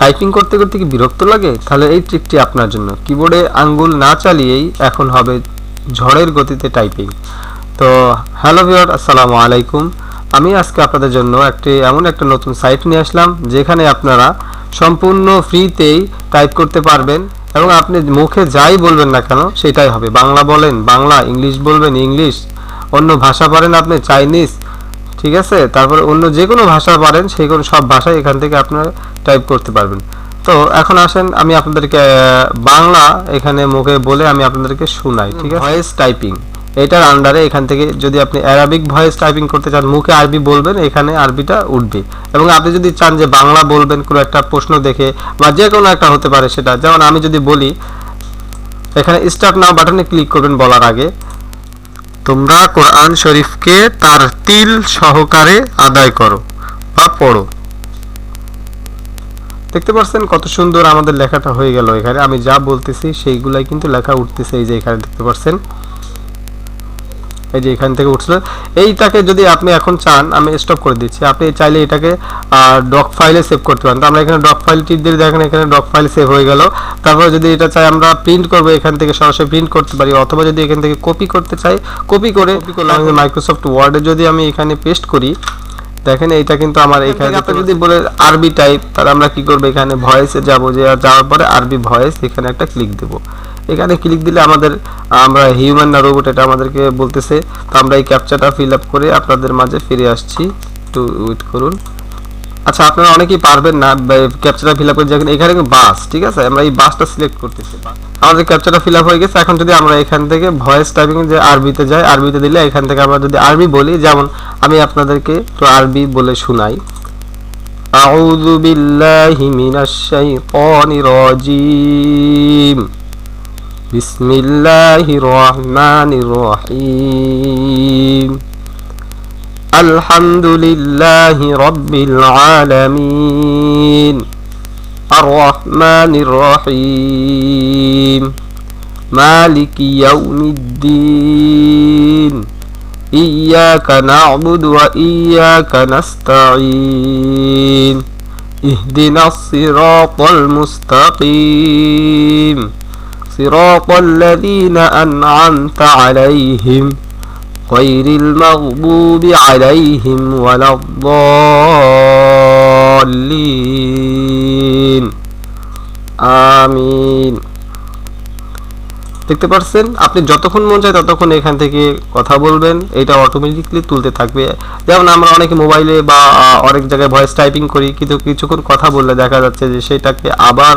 Typing করতে করতে কি বিরক্ত লাগে? তাহলে এই ট্রিকটি আপনার জন্য। কিবোর্ডে আঙ্গুল না চালিয়েই এখন হবে ঝড়ের গতিতে টাইপিং। তো হ্যালো ভিউয়ার, আসসালামু আলাইকুম। আমি আজকে আপনাদের জন্য এমন একটা নতুন সাইট নিয়ে আসলাম যেখানে আপনারা সম্পূর্ণ ফ্রিতেই টাইপ করতে পারবেন এবং আপনি মুখে যাই বলবেন না কেন সেটাই হবে। বাংলা বলেন বাংলা, ইংলিশ বলবেন ইংলিশ, অন্য ভাষা পারেন আপনি চাইনিজ, ঠিক আছে, তারপরে অন্য যে কোনো ভাষা পারেন সেই কোনো সব ভাষায় এখান থেকে আপনারা টাইপ করতে পারবেন। তো এখন আসেন আমি আপনাদেরকে বাংলা এখানে মুখে বলে আমি আপনাদেরকে শোনাই, ঠিক আছে। ভয়েস টাইপিং এটার আন্ডারে এখান থেকে যদি আপনি অ্যারাবিক ভয়েস টাইপিং করতে চান, মুখে আরবি বলবেন, এখানে আরবিটা উঠবে। এবং আপনি যদি চান যে বাংলা বলবেন কোনো একটা প্রশ্ন দেখে বা যে কোনো একটা হতে পারে সেটা, যেমন আমি যদি বলি এখানে স্টার্ট নাও বাটনে ক্লিক করবেন বলার আগে, তোমরা কোরআন শরীফকে তার তিল সহকারে আদায় করো বা পড়ো। দেখতে পাচ্ছেন কত সুন্দর আমাদের লেখাটা হয়ে গেল। এখানে আমি যা বলতেছি সেইগুলাই কিন্তু লেখা উঠতেছে। এই যে এখানে দেখতে পাচ্ছেন, এই যে এখান থেকে উঠছিল। এইটাকে যদি আপনি এখন চান, আমি স্টপ করে দিচ্ছি, আপনি চাইলে এটাকে ডক ফাইলে সেভ করতে পারেন। তো আমরা এখানে ডক ফাইল টিপ দিয়ে দেখেন এখানে ডক ফাইল সেভ হয়ে গেল। তারপরে যদি এটা চাই আমরা প্রিন্ট করবো, এখান থেকে সরাসরি প্রিন্ট করতে পারি, অথবা যদি এখান থেকে কপি করতে চাই কপি করে মাইক্রোসফট ওয়ার্ডে যদি আমি এখানে পেস্ট করি, দেখেন এইটা কিন্তু আমার এখানে আপনি যদি বলে আরবি টাইপ, তাহলে আমরা কি করবো, এখানে ভয়েসে যাবো, যাওয়ার পরে আরবি ভয়েস এখানে একটা ক্লিক দেবো। এখানে ক্লিক দিলে আমরা হিউম্যান না রোবট এটা আমাদেরকে বলতেছে। তো আমরা এই ক্যাপচাটা ফিল আপ করে আপনাদের মাঝে ফিরে আসছি, একটু ওয়েট করুন। আচ্ছা, আপনারা অনেকেই পারবেন না ক্যাপচাটা ফিল আপ করে, দেখেন এখানে বাস, ঠিক আছে, আমরা এই বাসটা সিলেক্ট করতেছি। আমাদের ক্যাপচাটা ফিল আপ হয়ে গেছে। এখন যদি আমরা এখান থেকে ভয়েস টাইপিং যে আরবিতে যাই, আরবিতে দিলে এখান থেকে আমরা যদি আরবি বলি, যেমন আমি আপনাদেরকে তো আরবি বলে শোনাই, আউযু বিল্লাহি মিনাশ শাইতানির রাজিম, বিসমিল্লাহির রহমানির রহিম, আলহামদুলিল্লাহি রাব্বিল আলামিন, আর রহমানির রহিম, মালিকি ইয়াউমিদ্দিন, ইয়াকা না'বুদু ওয়া ইয়াকা নাস্তাঈন, ইহদিনাস সিরাতাল মুস্তাকিম, সিরাতাল লাযীনা আন'আমতা আলাইহিম গায়রিল মাগদুবি আলাইহিম ওয়ালাদ-দাল্লিন। আমিন। দেখতে পাচ্ছেন, আপনি যতক্ষণ মন চায় ততক্ষণ এখান থেকে কথা বলবেন, এটা অটোমেটিকলি তুলতে থাকবে। যেমন আমরা অনেকে মোবাইলে বা অনেক জায়গায় ভয়েস টাইপিং করি, কিন্তু কিছুক্ষণ কথা বললে দেখা যাচ্ছে যে সেটাকে আবার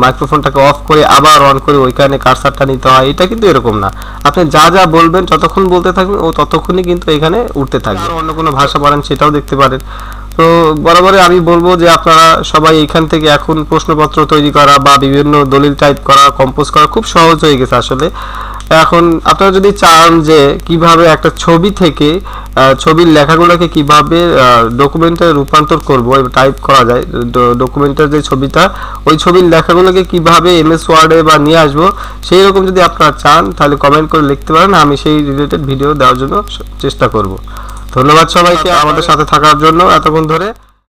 মাইক্রোফোনটাকে অফ করে আবার অন করে ওইখানে কারসারটা নিতে হয়। এটা কিন্তু এরকম না, আপনি যা যা বলবেন যতক্ষণ বলতে থাকবেন ও ততক্ষণই কিন্তু এখানে উঠতে থাকবে। আর অন্য কোনো ভাষা পারেন সেটাও দেখতে পারেন। তো বরাবরই আমি বলবো যে আপনারা সবাই এখান থেকে এখন প্রশ্নপত্র তৈরি করা বা বিভিন্ন দলিল টাইপ করা, কম্পোজ করা খুব সহজ হয়ে গেছে আসলে। এখন আপনারা যদি চান যে কিভাবে একটা ছবি থেকে ছবির লেখাগুলোকে কিভাবে ডকুমেন্টে রূপান্তর করব, টাইপ করা যায় ডকুমেন্টের যে ছবিটা, ওই ছবির লেখাগুলোকে কিভাবে এমএস ওয়ার্ডে বা নিয়ে আসবো, সেই রকম যদি আপনারা চান তাহলে কমেন্ট করে লিখতে পারেন, আমি সেই রিলেটেড ভিডিও দেওয়ার জন্য চেষ্টা করব। ধন্যবাদ সবাইকে আমাদের সাথে থাকার জন্য এতক্ষণ ধরে।